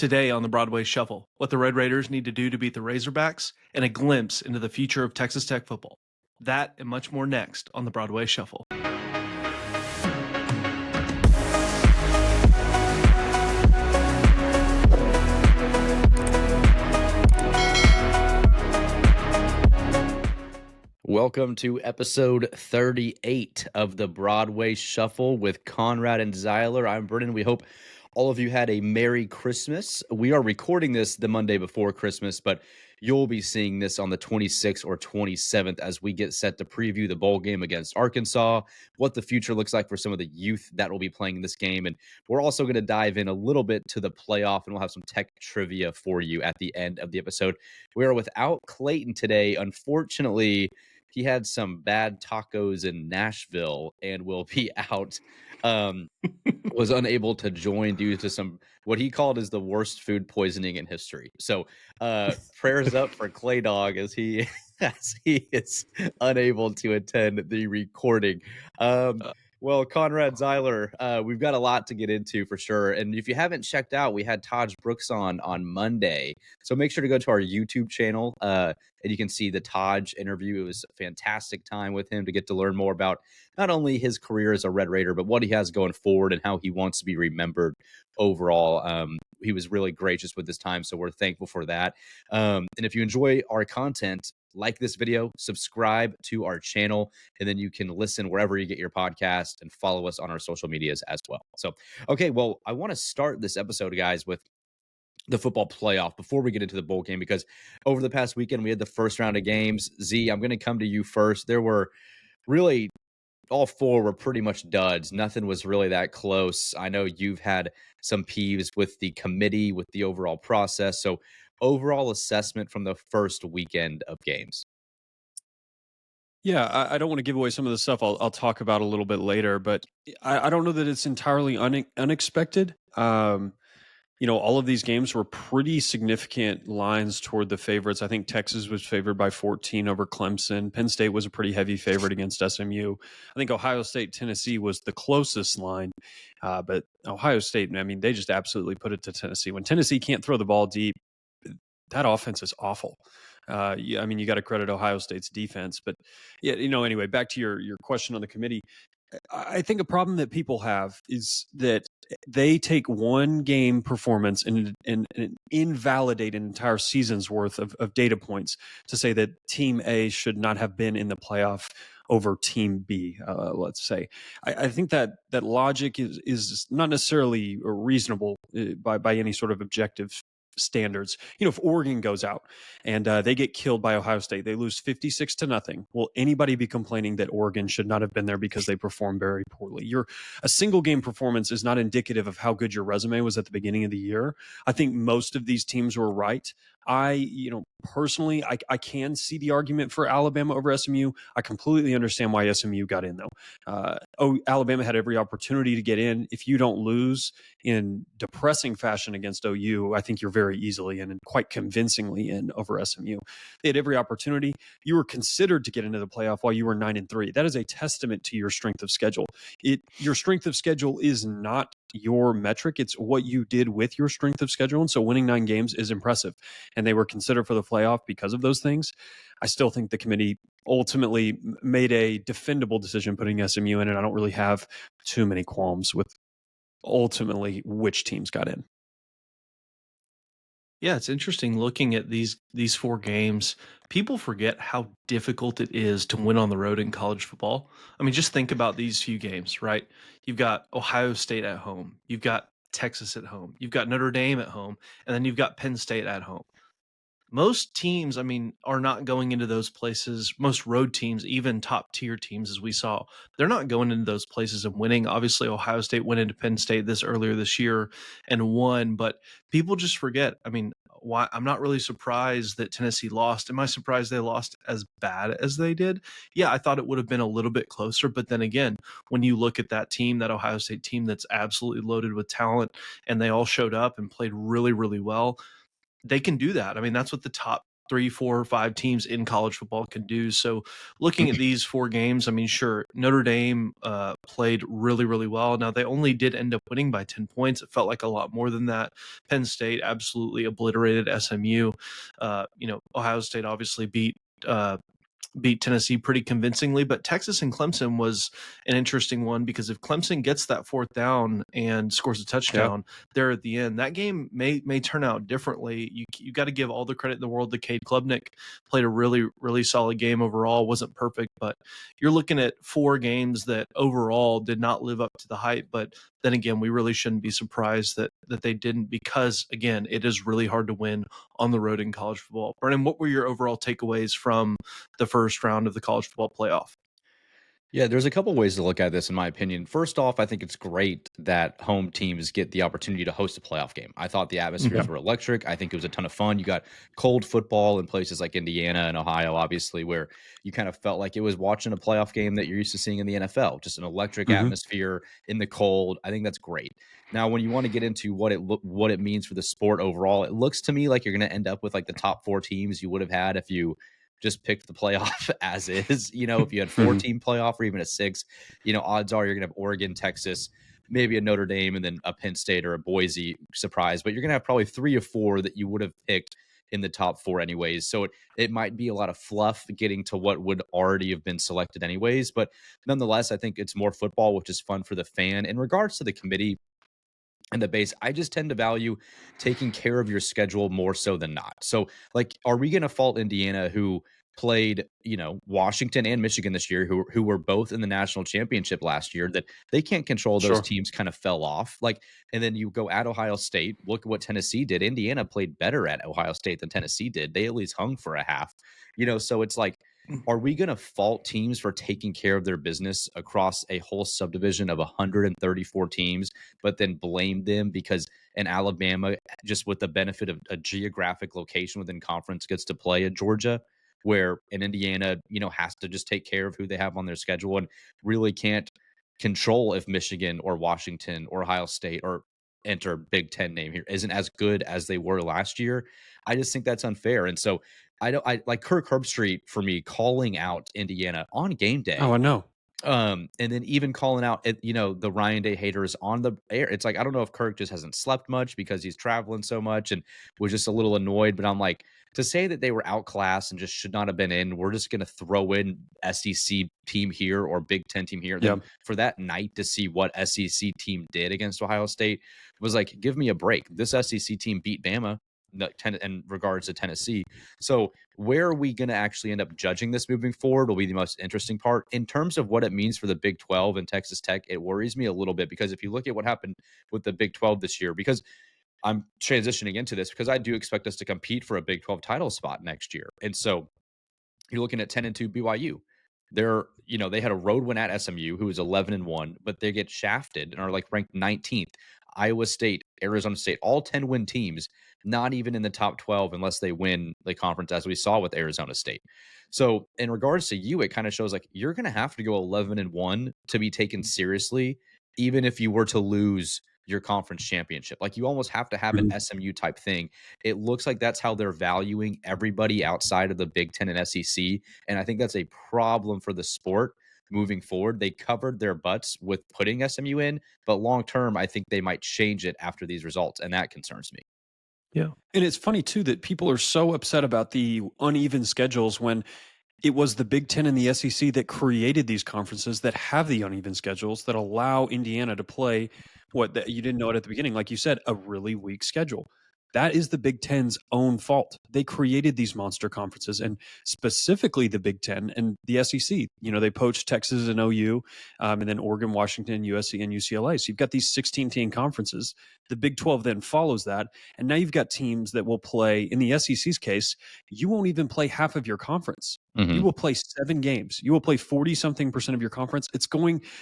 Today on the Broadway Shuffle, what the Red Raiders need to do to beat the Razorbacks, and a glimpse into the future of Texas Tech football. That and much more next on the Broadway Shuffle. Welcome to episode 38 of the Broadway Shuffle with Conrad and Zyler. I'm Brennan. We hope all of you had a Merry Christmas. We are recording this the Monday before Christmas, but you'll be seeing this on the 26th or 27th as we get set to preview the bowl game against Arkansas, what the future looks like for some of the youth that will be playing in this game. And we're also going to dive in a little bit to the playoff, and we'll have some tech trivia for you at the end of the episode. We are without Clayton today. Unfortunately, he had some bad tacos in Nashville and will be out. Was unable to join due to some what he called is the worst food poisoning in history. So prayers up for Clay Dog as he is unable to attend the recording. Well, Conrad, Zyler, we've got a lot to get into for sure. And if you haven't checked out, we had Taj Brooks on Monday. So make sure to go to our YouTube channel and you can see the Taj interview. It was a fantastic time with him to get to learn more about not only his career as a Red Raider, but what he has going forward and how he wants to be remembered overall. He was really gracious with his time, so we're thankful for that. And if you enjoy our content, like this video, subscribe to our channel, and then you can listen wherever you get your podcast and follow us on our social medias as well. So, okay, well, I want to start this episode, guys, with the football playoff before we get into the bowl game, because over the past weekend, we had the first round of games. Z, I'm going to come to you first. There were really all four were pretty much duds. Nothing was really that close. I know you've had some peeves with the committee, with the overall process. So overall assessment from the first weekend of games. Yeah, I don't want to give away some of the stuff I'll talk about a little bit later, but I don't know that it's entirely unexpected. All of these games were pretty significant lines toward the favorites. I think Texas was favored by 14 over Clemson. Penn State was a pretty heavy favorite against SMU. I think Ohio State, Tennessee was the closest line. But Ohio State, I mean, they just absolutely put it to Tennessee. When Tennessee can't throw the ball deep, that offense is awful. You got to credit Ohio State's defense. But, anyway, back to your question on the committee. I think a problem that people have is that they take one game performance and invalidate an entire season's worth of data points to say that Team A should not have been in the playoff over Team B, let's say. I think that logic is not necessarily reasonable by any sort of objective standards. If Oregon goes out and they get killed by Ohio State, they lose 56-0. Will anybody be complaining that Oregon should not have been there because they performed very poorly? A single game performance is not indicative of how good your resume was at the beginning of the year. I think most of these teams were right. Personally, I can see the argument for Alabama over SMU. I completely understand why SMU got in, though. Alabama had every opportunity to get in. If you don't lose in depressing fashion against OU, I think you're very easily and quite convincingly in over SMU. They had every opportunity. You were considered to get into the playoff while you were 9-3. That is a testament to your strength of schedule. Your strength of schedule is not your metric. It's what you did with your strength of schedule. And so winning 9 games is impressive. And they were considered for the playoff because of those things. I still think the committee ultimately made a defendable decision putting SMU in, and I don't really have too many qualms with ultimately which teams got in. Yeah, it's interesting looking at these 4 games. People forget how difficult it is to win on the road in college football. I mean, just think about these few games, right? You've got Ohio State at home. You've got Texas at home. You've got Notre Dame at home. And then you've got Penn State at home. Most teams, are not going into those places. Most road teams, even top tier teams, as we saw, they're not going into those places and winning. Obviously, Ohio State went into Penn State earlier this year and won, but people just forget. Why I'm not really surprised that Tennessee lost. Am I surprised they lost as bad as they did? Yeah, I thought it would have been a little bit closer. But then again, when you look at that team, that Ohio State team that's absolutely loaded with talent, and they all showed up and played really, really well, they can do that. That's what the top 3, 4, 5 teams in college football can do. So looking at these 4 games, I mean, sure, Notre Dame played really, really well. Now, they only did end up winning by 10 points. It felt like a lot more than that. Penn State absolutely obliterated SMU. Ohio State obviously beat Tennessee pretty convincingly, but Texas and Clemson was an interesting one because if Clemson gets that 4th down and scores a touchdown there at the end, that game may turn out differently. You got to give all the credit in the world to Cade Klubnik. Played a really, really solid game overall. Wasn't perfect, but you're looking at 4 games that overall did not live up to the hype. But then again, we really shouldn't be surprised that they didn't, because again, it is really hard to win on the road in college football. Brennan, what were your overall takeaways from the first round of the college football playoff? Yeah, there's a couple ways to look at this, in my opinion. First off, I think it's great that home teams get the opportunity to host a playoff game. I thought the atmospheres were electric. I think it was a ton of fun. You got cold football in places like Indiana and Ohio, obviously, where you kind of felt like it was watching a playoff game that you're used to seeing in the NFL, just an electric atmosphere in the cold. I think that's great. Now, when you want to get into what it means for the sport overall, it looks to me like you're going to end up with like the top 4 teams you would have had if you just picked the playoff as is. If you had 4-team playoff or even a 6, odds are you're going to have Oregon, Texas, maybe a Notre Dame, and then a Penn State or a Boise surprise. But you're going to have probably 3 or 4 that you would have picked in the top 4 anyways. So it might be a lot of fluff getting to what would already have been selected anyways. But nonetheless, I think it's more football, which is fun for the fan. In regards to the committee and the base, I just tend to value taking care of your schedule more so than not. So, like, are we going to fault Indiana, who played, Washington and Michigan this year, who were both in the national championship last year, that they can't control those teams kind of fell off? Like, and then you go at Ohio State, look at what Tennessee did. Indiana played better at Ohio State than Tennessee did. They at least hung for a half, so it's like, are we going to fault teams for taking care of their business across a whole subdivision of 134 teams, but then blame them because an Alabama, just with the benefit of a geographic location within conference, gets to play at Georgia, where an Indiana, has to just take care of who they have on their schedule and really can't control if Michigan or Washington or Ohio State, or enter Big Ten name here, isn't as good as they were last year? I just think that's unfair. And so I like Kirk Herbstreit, for me, calling out Indiana on game day. Oh, I know. And then even calling out, the Ryan Day haters on the air. It's like, I don't know if Kirk just hasn't slept much because he's traveling so much and was just a little annoyed. But I'm like, to say that they were outclassed and just should not have been in, we're just going to throw in SEC team here or Big Ten team here. Then for that night to see what SEC team did against Ohio State was like, give me a break. This SEC team beat Bama in regards to Tennessee. So where are we going to actually end up judging this moving forward will be the most interesting part. In terms of what it means for the Big 12 and Texas Tech, it worries me a little bit, because if you look at what happened with the Big 12 this year, because I'm transitioning into this because I do expect us to compete for a Big 12 title spot next year. And so you're looking at 10-2 BYU. They had a road win at SMU, who was 11-1, but they get shafted and are like ranked 19th. Iowa State, Arizona State, all 10-win teams, not even in the top 12 unless they win the conference, as we saw with Arizona State. So in regards to you, it kind of shows like you're going to have to go 11-1 to be taken seriously, even if you were to lose your conference championship. Like, you almost have to have an SMU type thing. It looks like that's how they're valuing everybody outside of the Big Ten and SEC. And I think that's a problem for the sport moving forward. They covered their butts with putting SMU in, but long term, I think they might change it after these results, and that concerns me. Yeah. And it's funny too that people are so upset about the uneven schedules when it was the Big Ten and the SEC that created these conferences that have the uneven schedules that allow Indiana to play you didn't know it at the beginning, like you said, a really weak schedule. That is the Big Ten's own fault. They created these monster conferences, and specifically the Big Ten and the SEC. They poached Texas and OU, and then Oregon, Washington, USC, and UCLA. So you've got these 16-team conferences. The Big 12 then follows that, and now you've got teams that will play. In the SEC's case, you won't even play half of your conference. You will play 7 games. You will play 40-something% of your conference.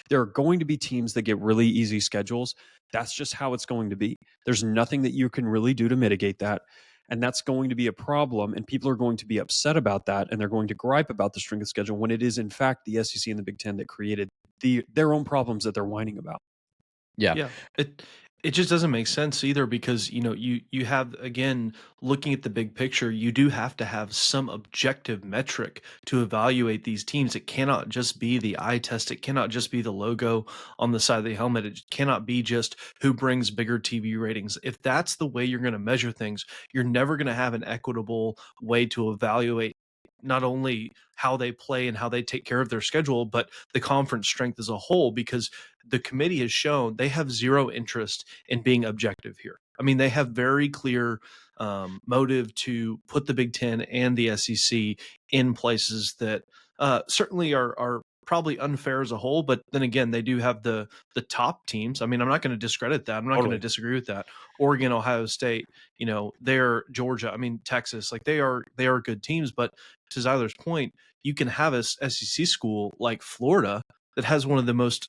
There are going to be teams that get really easy schedules. That's just how it's going to be. There's nothing that you can really do to mitigate that. And that's going to be a problem. And people are going to be upset about that. And they're going to gripe about the strength of schedule when it is, in fact, the SEC and the Big Ten that created their own problems that they're whining about. Yeah. It just doesn't make sense either because, you have, again, looking at the big picture, you do have to have some objective metric to evaluate these teams. It cannot just be the eye test. It cannot just be the logo on the side of the helmet. It cannot be just who brings bigger TV ratings. If that's the way you're going to measure things, you're never going to have an equitable way to evaluate not only how they play and how they take care of their schedule, but the conference strength as a whole, because the committee has shown they have zero interest in being objective here. I mean, they have very clear motive to put the Big Ten and the SEC in places that certainly are probably unfair as a whole, but then again, they do have the top teams. I mean, I'm not going to discredit that. I'm not going to disagree with that. Oregon, Ohio State, they're Georgia. I mean, Texas, like they are good teams. But to Zyler's point, you can have a SEC school like Florida that has one of the most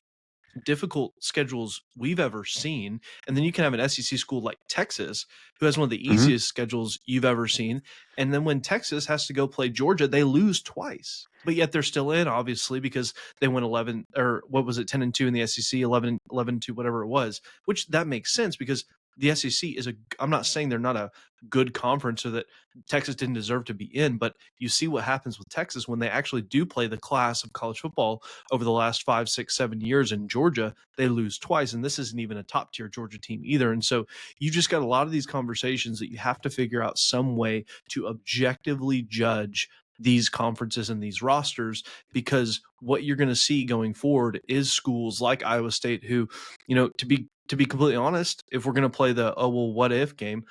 difficult schedules we've ever seen, and then you can have an SEC school like Texas who has one of the easiest schedules you've ever seen, and then when Texas has to go play Georgia, they lose twice, but yet they're still in, obviously, because they went 11, or what was it, 10-2 in the SEC, 11-2, whatever it was, which that makes sense because the SEC is I'm not saying they're not a good conference or that Texas didn't deserve to be in, but you see what happens with Texas when they actually do play the class of college football over the last 5, 6, 7 years in Georgia. They lose twice, and this isn't even a top tier Georgia team either. And so you just got a lot of these conversations that you have to figure out some way to objectively judge these conferences and these rosters, because what you're going to see going forward is schools like Iowa State who, to be completely honest, if we're going to play the what if game,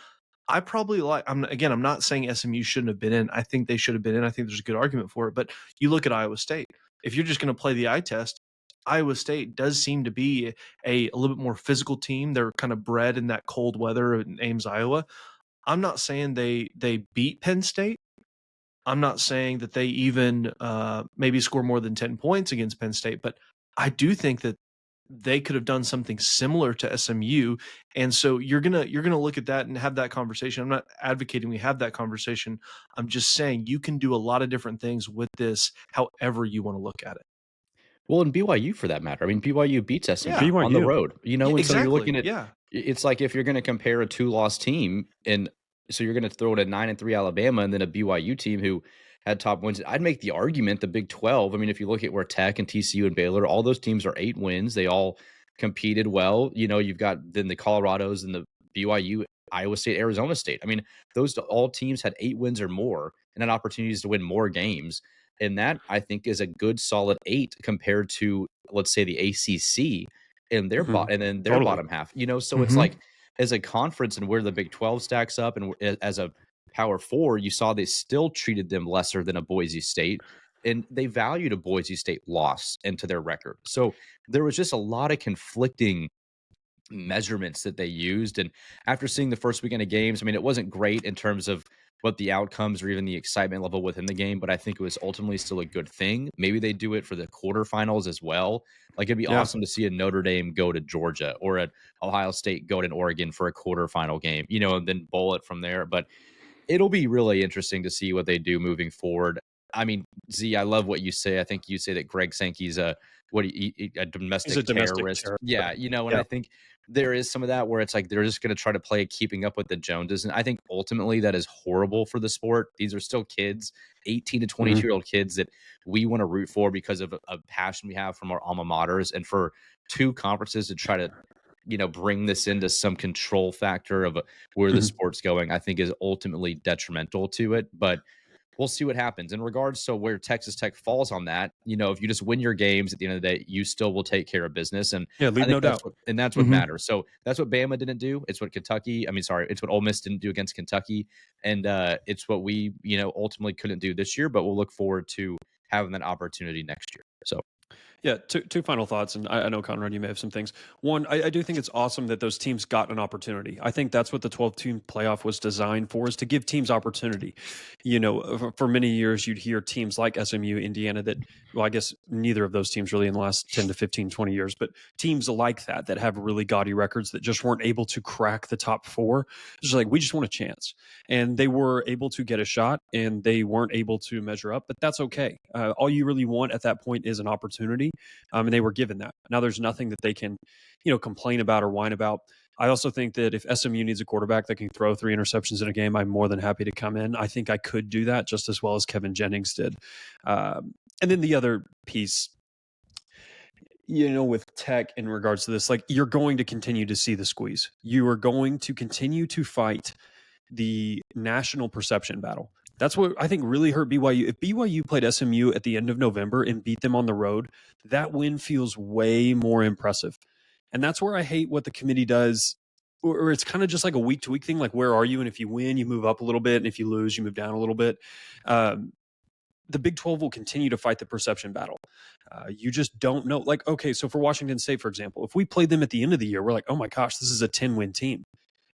I probably I'm not saying SMU shouldn't have been in. I think they should have been in. I think there's a good argument for it. But you look at Iowa State. If you're just going to play the eye test, Iowa State does seem to be a little bit more physical team. They're kind of bred in that cold weather in Ames, Iowa. I'm not saying they beat Penn State. I'm not saying that they even maybe score more than 10 points against Penn State, but I do think that they could have done something similar to SMU. And so you're going to look at that and have that conversation. I'm not advocating we have that conversation. I'm just saying you can do a lot of different things with this, however you want to look at it. Well, and BYU for that matter. I mean, BYU beats SMU Yeah. on the BYU. road, and so exactly. you're looking at, Yeah. it's like if you're going to compare a 2-loss team, and so you're going to throw it a 9-3 Alabama and then a BYU team who had top wins. I'd make the argument the Big 12. I mean, if you look at where Tech and TCU and Baylor, all those teams are 8 wins. They all competed well. You've got then the Colorados and the BYU, Iowa State, Arizona State. I mean, those all teams had 8 wins or more and had opportunities to win more games. And that, I think, is a good solid 8 compared to, let's say, the ACC and their and then their bottom half. So it's like, as a conference and where the Big 12 stacks up, and as a Power 4, you saw they still treated them lesser than a Boise State, and they valued a Boise State loss into their record. So there was just a lot of conflicting measurements that they used. And after seeing the first weekend of games, I mean, it wasn't great in terms of what the outcomes or even the excitement level within the game, but I think it was ultimately still a good thing. Maybe they do it for the quarterfinals as well. Like, it'd be awesome to see a Notre Dame go to Georgia or an Ohio State go to Oregon for a quarterfinal game, and then bowl it from there. But it'll be really interesting to see what they do moving forward. I mean, Z, I love what you say. I think you say that Greg Sankey's a domestic terrorist. Yeah, and I think there is some of that where it's like they're just going to try to play keeping up with the Joneses. And I think ultimately that is horrible for the sport. These are still kids, 18 to 22-year-old kids that we want to root for because of a passion we have from our alma maters. And for two conferences to try to bring this into some control factor of where the sport's going, I think is ultimately detrimental to it. But we'll see what happens. In regards to where Texas Tech falls on that, if you just win your games at the end of the day, you still will take care of business. And leave no doubt. That's what matters. So that's what Bama didn't do. It's what it's what Ole Miss didn't do against Kentucky. And it's what we, ultimately couldn't do this year, but we'll look forward to having that opportunity next year. So. Yeah, two final thoughts, and I know, Conrad, you may have some things. One, I do think it's awesome that those teams got an opportunity. I think that's what the 12-team playoff was designed for, is to give teams opportunity. For many years, you'd hear teams like SMU, Indiana, that, well, I guess neither of those teams really in the last 10 to 15, 20 years, but teams like that have really gaudy records that just weren't able to crack the top 4. It's like, we just want a chance. And they were able to get a shot, and they weren't able to measure up, but that's okay. All you really want at that point is an opportunity. And they were given that. Now there's nothing that they can, complain about or whine about. I also think that if SMU needs a quarterback that can throw 3 interceptions in a game, I'm more than happy to come in. I think I could do that just as well as Kevin Jennings did. And then the other piece, with Tech in regards to this, like, you're going to continue to see the squeeze. You are going to continue to fight the national perception battle. That's what I think really hurt BYU. If BYU played SMU at the end of November and beat them on the road, that win feels way more impressive. And that's where I hate what the committee does, or it's kind of just like a week-to-week thing. Like, where are you? And if you win, you move up a little bit. And if you lose, you move down a little bit. The Big 12 will continue to fight the perception battle. You just don't know. Like, okay, so for Washington State, for example, if we played them at the end of the year, we're like, oh my gosh, this is a 10-win team.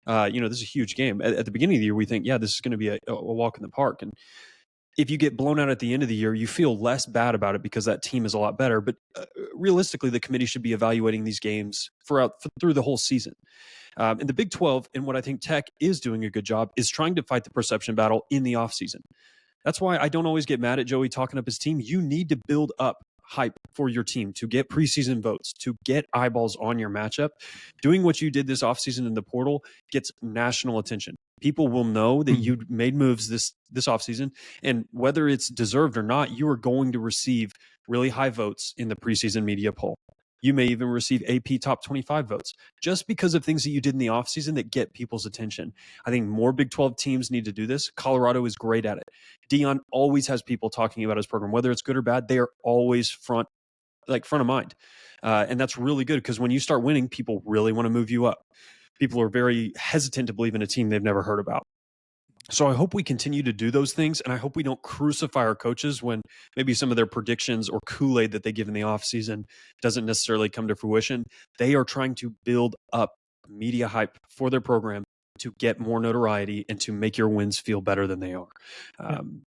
This is a huge game. At the beginning of the year, we think, yeah, this is going to be a walk in the park. And if you get blown out at the end of the year, you feel less bad about it because that team is a lot better. But realistically, the committee should be evaluating these games through the whole season. And the Big 12, and what I think Tech is doing a good job, is trying to fight the perception battle in the offseason. That's why I don't always get mad at Joey talking up his team. You need to build up hype for your team to get preseason votes, to get eyeballs on your matchup. Doing what you did this offseason in the portal gets national attention. People will know that you made moves this offseason, and whether it's deserved or not, you are going to receive really high votes in the preseason media poll. You may even receive AP top 25 votes just because of things that you did in the offseason that get people's attention. I think more Big 12 teams need to do this. Colorado is great at it. Deion always has people talking about his program. Whether it's good or bad, they are always front of mind. And that's really good because when you start winning, people really want to move you up. People are very hesitant to believe in a team they've never heard about. So I hope we continue to do those things, and I hope we don't crucify our coaches when maybe some of their predictions or Kool-Aid that they give in the offseason doesn't necessarily come to fruition. They are trying to build up media hype for their program to get more notoriety and to make your wins feel better than they are.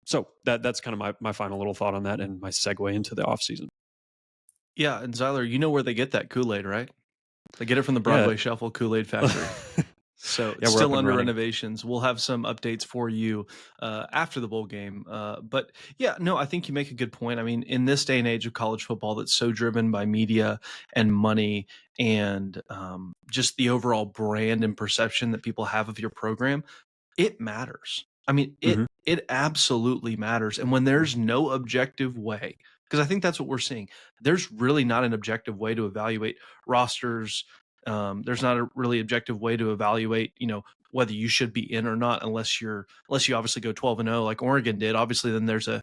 So that's kind of my final little thought on that and my segue into the offseason. Yeah, and Zyler, you know where they get that Kool-Aid, right? They get it from the Broadway Shuffle Kool-Aid factory. So it's still under renovations. We'll have some updates for you after the bowl game. But yeah, no, I think you make a good point. I mean, in this day and age of college football that's so driven by media and money and just the overall brand and perception that people have of your program, it matters. I mean, it absolutely matters. And when there's no objective way, because I think that's what we're seeing, there's really not an objective way to evaluate rosters. There's not a really objective way to evaluate, whether you should be in or not, unless you obviously go 12-0 like Oregon did. Obviously, then there's an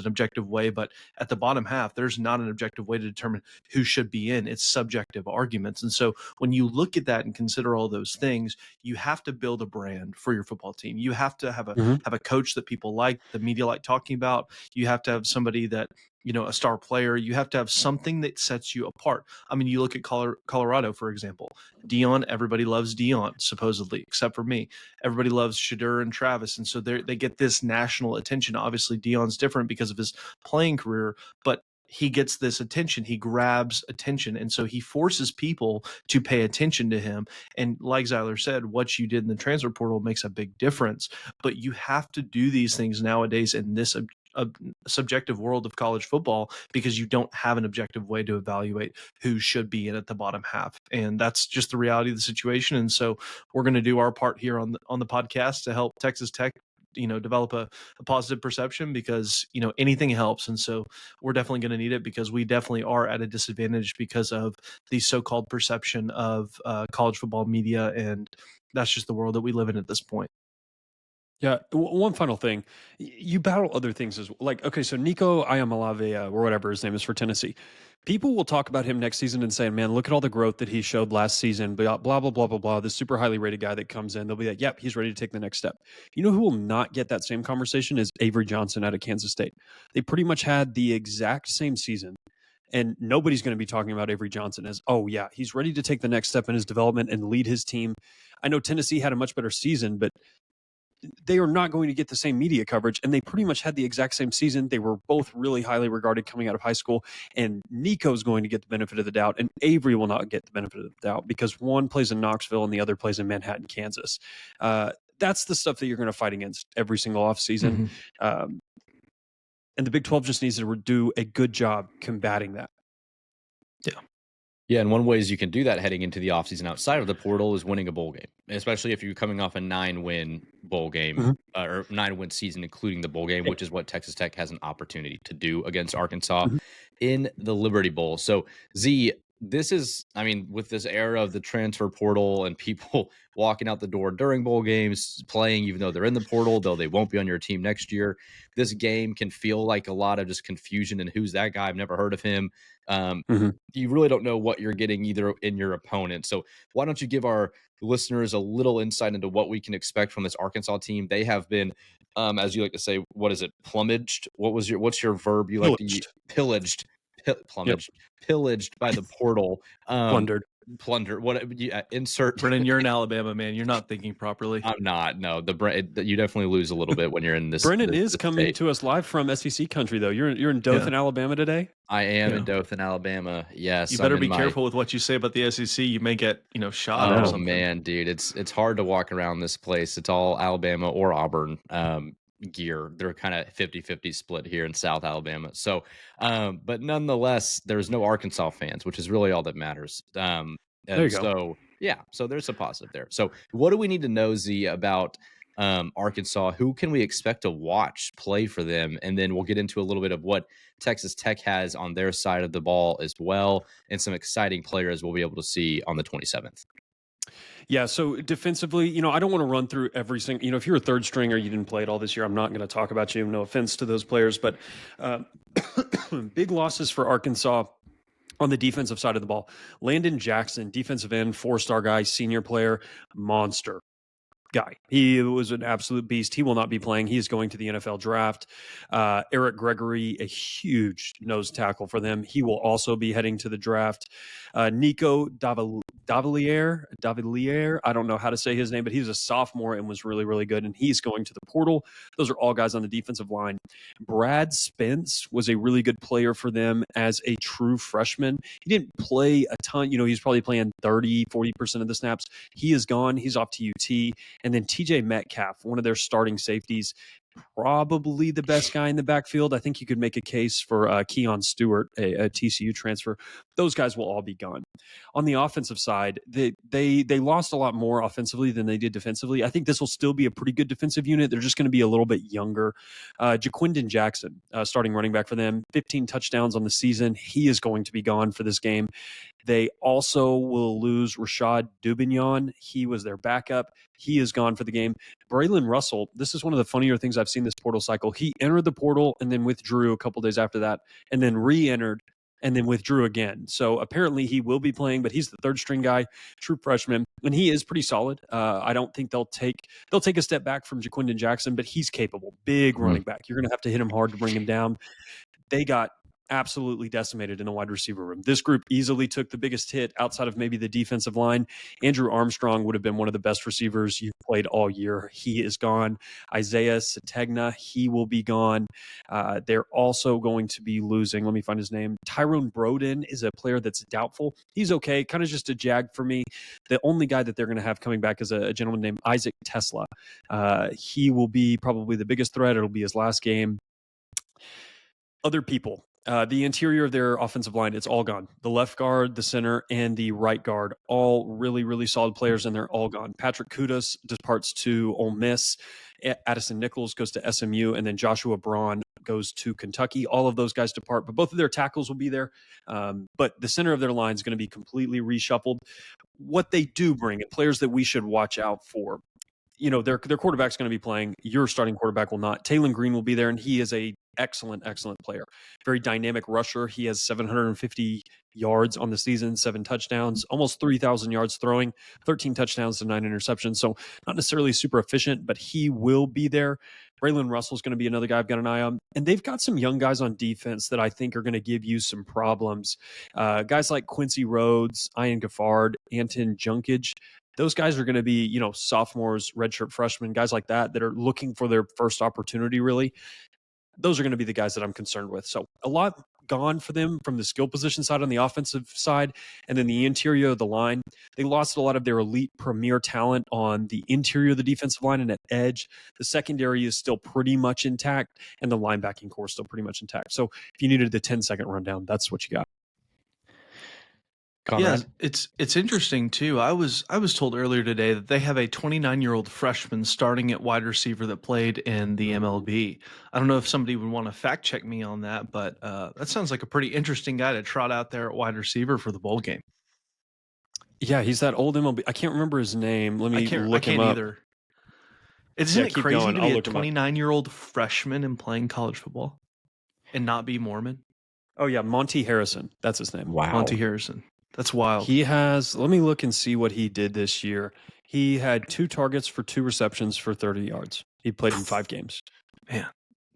objective way, but at the bottom half, there's not an objective way to determine who should be in. It's subjective arguments. And so when you look at that and consider all those things, you have to build a brand for your football team. You have to have a coach that people like, the media like talking about. You have to have somebody that, a star player. You have to have something that sets you apart. I mean, you look at Colorado, for example. Deion, everybody loves Deion, supposedly, except for me. Everybody loves Shadur and Travis, and so they get this national attention. Obviously, Deion's different because of his playing career, but he gets this attention. He grabs attention, and so he forces people to pay attention to him. And like Zyler said, what you did in the transfer portal makes a big difference. But you have to do these things nowadays in this a subjective world of college football because you don't have an objective way to evaluate who should be in at the bottom half. And that's just the reality of the situation. And so we're going to do our part here on the podcast to help Texas Tech, develop a positive perception because, anything helps. And so we're definitely going to need it because we definitely are at a disadvantage because of the so-called perception of college football media. And that's just the world that we live in at this point. Yeah, one final thing. You battle other things as well. Like, okay, so Nico Iamaleava, or whatever his name is for Tennessee. People will talk about him next season and say, man, look at all the growth that he showed last season, blah, blah, blah, blah, blah, blah. This super highly rated guy that comes in, they'll be like, yep, he's ready to take the next step. You know who will not get that same conversation is Avery Johnson out of Kansas State. They pretty much had the exact same season. And nobody's going to be talking about Avery Johnson as, oh, yeah, he's ready to take the next step in his development and lead his team. I know Tennessee had a much better season, but they are not going to get the same media coverage, and they pretty much had the exact same season. They were both really highly regarded coming out of high school, and Nico's going to get the benefit of the doubt, and Avery will not get the benefit of the doubt because one plays in Knoxville and the other plays in Manhattan, Kansas. That's the stuff that you're going to fight against every single offseason. And the Big 12 just needs to do a good job combating that. Yeah. Yeah, and one ways you can do that heading into the offseason outside of the portal is winning a bowl game, especially if you're coming off a 9-win bowl game Mhm. or 9-win season, including the bowl game, which is what Texas Tech has an opportunity to do against Arkansas Mhm. in the Liberty Bowl. So, Z, this is, I mean, with this era of the transfer portal and people walking out the door during bowl games, playing, even though they're in the portal, though they won't be on your team next year, this game can feel like a lot of just confusion and who's that guy? I've never heard of him. Mhm. You really don't know what you're getting either in your opponent. So why don't you give our listeners a little insight into what we can expect from this Arkansas team? They have been, as you like to say, what is it? Plumaged. What's your verb you like to use? Pillaged. Pillaged, Yep. plumaged, pillaged by the portal. Plundered. Plunder. What insert? Brennan, you're in Alabama, man. You're not thinking properly. I'm not. No, you definitely lose a little bit when you're in this. Brennan is this coming state. to us live from SEC country, though. You're in Dothan, Alabama today. I am Yeah. in Dothan, Alabama. Yes, You better I'm be in my- careful with what you say about the SEC. You may get, shot or Oh something. man, dude, it's hard to walk around this place. It's all Alabama or Auburn gear. They're kind of 50-50 split here in South Alabama. So, but nonetheless, there's no Arkansas fans, which is really all that matters. There you And go. so, yeah, so there's a positive there. So, what do we need to know, Z, about Arkansas? Who can we expect to watch play for them? And then we'll get into a little bit of what Texas Tech has on their side of the ball as well, and some exciting players we'll be able to see on the 27th. Yeah, so defensively, I don't want to run through every single, if you're a third stringer, you didn't play it all this year, I'm not going to talk about you. No offense to those players, but big losses for Arkansas on the defensive side of the ball. Landon Jackson, defensive end, 4-star guy, senior player, monster guy. He was an absolute beast. He will not be playing. He is going to the NFL draft. Eric Gregory, a huge nose tackle for them. He will also be heading to the draft. Nico Davilier, I don't know how to say his name, but he's a sophomore and was really, really good, and he's going to the portal. Those are all guys on the defensive line. Brad Spence was a really good player for them as a true freshman. He didn't play a ton. He's probably playing 30-40% of the snaps. He is gone. He's off to UT. And then TJ Metcalf, one of their starting safeties, probably the best guy in the backfield. I think you could make a case for Keon Stewart, a TCU transfer. Those guys will all be gone. On the offensive side, they lost a lot more offensively than they did defensively. I think this will still be a pretty good defensive unit. They're just going to be a little bit younger. Jaquindon Jackson, starting running back for them, 15 touchdowns on the season. He is going to be gone for this game. They also will lose Rashad Dubignon. He was their backup. He is gone for the game. Braylon Russell, this is one of the funnier things I've seen this portal cycle. He entered the portal and then withdrew a couple days after that, and then re-entered and then withdrew again. So apparently he will be playing, but he's the third string guy, true freshman, and he is pretty solid. I don't think they'll take a step back from Jaquindon Jackson, but he's capable. Big running back. You're going to have to hit him hard to bring him down. They got absolutely decimated in the wide receiver room. This group easily took the biggest hit outside of maybe the defensive line. Andrew Armstrong would have been one of the best receivers you've played all year. He is gone. Isaiah Sategna, he will be gone. They're also going to be losing, let me find his name. Tyrone Broden is a player that's doubtful. He's okay, kind of just a jag for me. The only guy that they're going to have coming back is a gentleman named Isaac Tesla. He will be probably the biggest threat. It'll be his last game. Other people. The interior of their offensive line, it's all gone. The left guard, the center, and the right guard, all really, really solid players, and they're all gone. Patrick Kudas departs to Ole Miss. Addison Nichols goes to SMU, and then Joshua Braun goes to Kentucky. All of those guys depart, but both of their tackles will be there. But the center of their line is going to be completely reshuffled. What they do bring, and players that we should watch out for, their quarterback's going to be playing. Your starting quarterback will not. Taylon Green will be there, and he is a excellent player. Very dynamic rusher. He has 750 yards on the season, 7 touchdowns, almost 3,000 yards throwing, 13 touchdowns to 9 interceptions. So not necessarily super efficient, but he will be there. Braylon Russell's going to be another guy I've got an eye on. And they've got some young guys on defense that I think are going to give you some problems. Guys like Quincy Rhodes, Ian Gaffard, Anton Junkage. Those guys are going to be, sophomores, redshirt freshmen, guys like that are looking for their first opportunity, really. Those are going to be the guys that I'm concerned with. So a lot gone for them from the skill position side on the offensive side. And then the interior of the line, they lost a lot of their elite premier talent on the interior of the defensive line and at edge. The secondary is still pretty much intact, and the linebacking core is still pretty much intact. So if you needed the 10-second rundown, that's what you got. Conrad? Yeah, it's interesting too. I was told earlier today that they have a 29-year-old freshman starting at wide receiver that played in the MLB. I don't know if somebody would want to fact check me on that, but that sounds like a pretty interesting guy to trot out there at wide receiver for the bowl game. Yeah, he's that old MLB. I can't remember his name. Let me I look him can't up. either. Isn't it keep crazy going. to I'll be a look him up. 29-year-old freshman and playing college football and not be Mormon? Oh yeah, Monty Harrison. That's his name. Wow. Monty Harrison. That's wild. He has. Let me look and see what he did this year. He had 2 targets for 2 receptions for 30 yards. He played in 5 games. Man,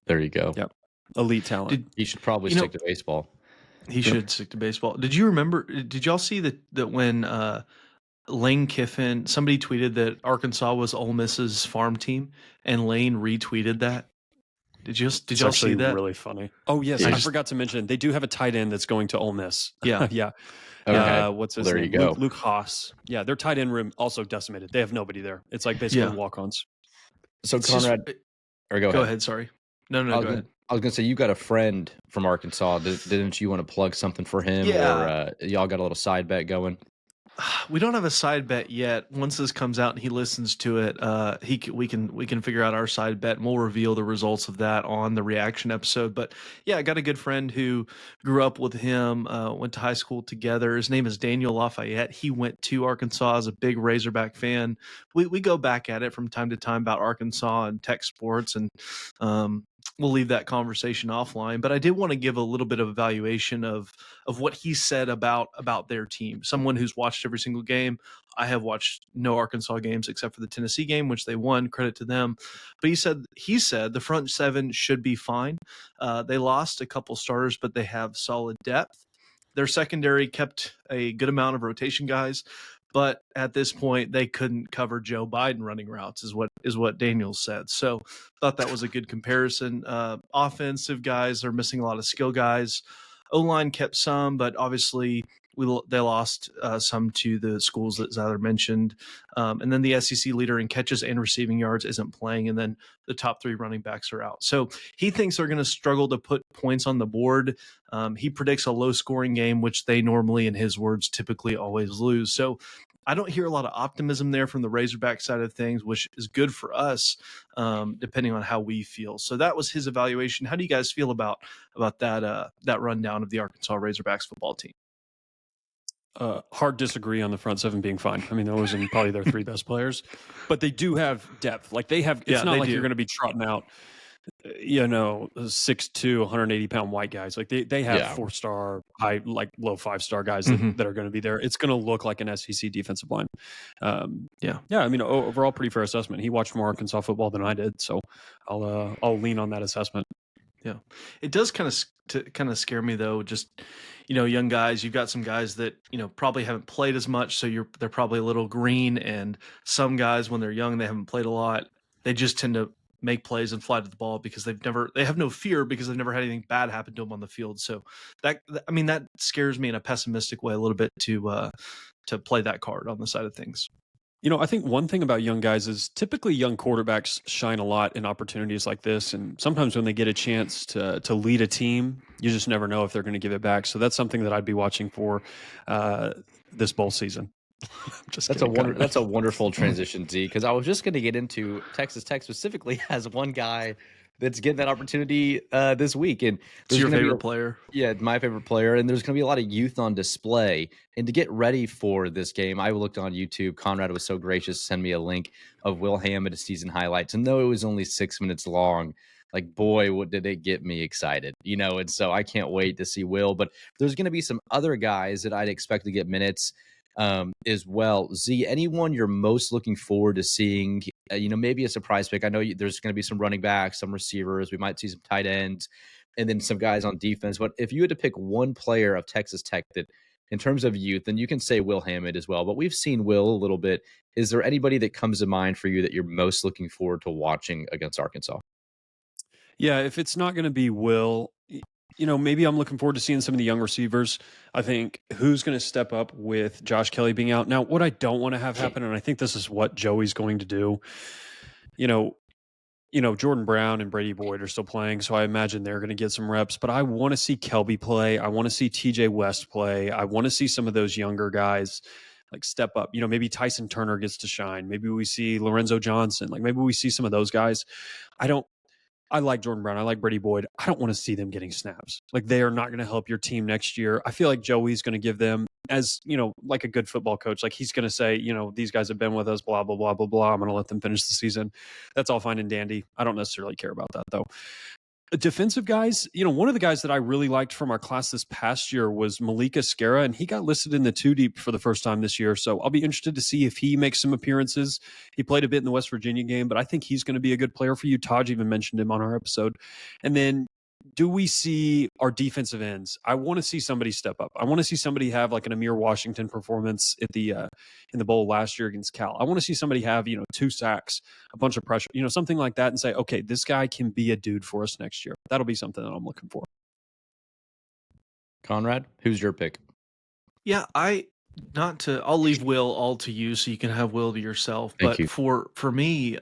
There you go. Yep. Elite talent. He should probably You know- stick to baseball. he should stick to baseball. Did you remember? Did y'all see that when Lane Kiffin, somebody tweeted that Arkansas was Ole Miss's farm team, and Lane retweeted that? Did y'all It's see actually that? really funny. Oh yes, Yeah. I forgot to mention they do have a tight end that's going to Ole Miss. Yeah. yeah. Okay. What's his Well, there name? you go. Luke Haas. Yeah, their tight end room also decimated. They have nobody there. It's like basically Yeah. walk-ons. So It's just- Conrad, or go go ahead. ahead. Sorry. No, I was go gonna- ahead. I was gonna say you got a friend from Arkansas. Didn't you want to plug something for him? Yeah. Or y'all got a little side bet going? We don't have a side bet yet. Once this comes out and he listens to it, we can figure out our side bet and we'll reveal the results of that on the reaction episode. But yeah, I got a good friend who grew up with him, went to high school together. His name is Daniel Lafayette. He went to Arkansas as a big Razorback fan. We go back at it from time to time about Arkansas and tech sports, and we'll leave that conversation offline. But I did want to give a little bit of evaluation of what he said about their team. Someone who's watched every single game. I have watched no Arkansas games except for the Tennessee game, which they won. Credit to them. But he said the front seven should be fine. They lost a couple starters, but they have solid depth. Their secondary kept a good amount of rotation guys, but at this point they couldn't cover Joe Biden running routes, is what Daniel said. So thought that was a good comparison. Offensive guys are missing a lot of skill guys. O-line kept some, but obviously they lost some to the schools that Zyler mentioned. And then the SEC leader in catches and receiving yards isn't playing. And then the top 3 running backs are out. So he thinks they're going to struggle to put points on the board. He predicts a low scoring game, which they normally, in his words, typically always lose. So I don't hear a lot of optimism there from the Razorback side of things, which is good for us, depending on how we feel. So that was his evaluation. How do you guys feel about that rundown of the Arkansas Razorbacks football team? Hard disagree on the front seven being fine. I mean, those are probably their 3 best players, but they do have depth. Like they have. It's Yeah, not they like do. you're going to be trotting out, 6'2", 180-pound white guys. Like they have Yeah. 4-star, high, like low 5-star guys Mhm. that are going to be there. It's going to look like an SEC defensive line. Yeah. I mean, overall, pretty fair assessment. He watched more Arkansas football than I did, so I'll lean on that assessment. Yeah, it does kind of scare me though. Just young guys. You've got some guys that probably haven't played as much, so they're probably a little green. And some guys, when they're young, they haven't played a lot. They just tend to make plays and fly to the ball because they have no fear because they've never had anything bad happen to them on the field. So that scares me in a pessimistic way a little bit to play that card on the side of things. I think one thing about young guys is typically young quarterbacks shine a lot in opportunities like this. And sometimes when they get a chance to lead a team, you just never know if they're going to give it back. So that's something that I'd be watching for this bowl season. That's a wonderful transition, Z, because I was just going to get into Texas Tech specifically has one guy that's getting that opportunity this week. And It's your favorite player. Yeah, my favorite player. And there's going to be a lot of youth on display. And to get ready for this game, I looked on YouTube. Conrad was so gracious to send me a link of Will Hammond's season highlights. And though it was only 6 minutes long, like, boy, what did it get me excited, And so I can't wait to see Will. But there's going to be some other guys that I'd expect to get minutes as well. Z, anyone you're most looking forward to seeing, maybe a surprise pick? I know there's going to be some running backs, some receivers. We might see some tight ends and then some guys on defense. But if you had to pick one player of Texas Tech that in terms of youth, then you can say Will Hammond as well. But we've seen Will a little bit. Is there anybody that comes to mind for you that you're most looking forward to watching against Arkansas? Yeah, if it's not going to be Will, maybe I'm looking forward to seeing some of the young receivers. I think who's going to step up with Josh Kelly being out. Now, what I don't want to have happen, and I think this is what Joey's going to do, Jordan Brown and Brady Boyd are still playing, so I imagine they're going to get some reps. But I want to see Kelby play. I want to see TJ West play. I want to see some of those younger guys like step up. Maybe Tyson Turner gets to shine. Maybe we see Lorenzo Johnson. Like maybe we see some of those guys. I don't. I like Jordan Brown. I like Brady Boyd. I don't want to see them getting snaps. Like they are not going to help your team next year. I feel like Joey's going to give them as, like a good football coach. Like he's going to say, these guys have been with us, blah, blah, blah, blah, blah. I'm going to let them finish the season. That's all fine and dandy. I don't necessarily care about that though. Defensive guys, one of the guys that I really liked from our class this past year was Malika Skara, and he got listed in the 2 deep for the first time this year. So I'll be interested to see if he makes some appearances. He played a bit in the West Virginia game, but I think he's going to be a good player for you. Taj even mentioned him on our episode. And then do we see our defensive ends? I want to see somebody step up. I want to see somebody have like an Amir Washington performance at the in the bowl last year against Cal. I want to see somebody have 2 sacks, a bunch of pressure, something like that, and say, okay, this guy can be a dude for us next year. That'll be something that I'm looking for. Conrad, who's your pick? Yeah, I'll leave Will all to you so you can have Will to yourself. Thank But you. for me,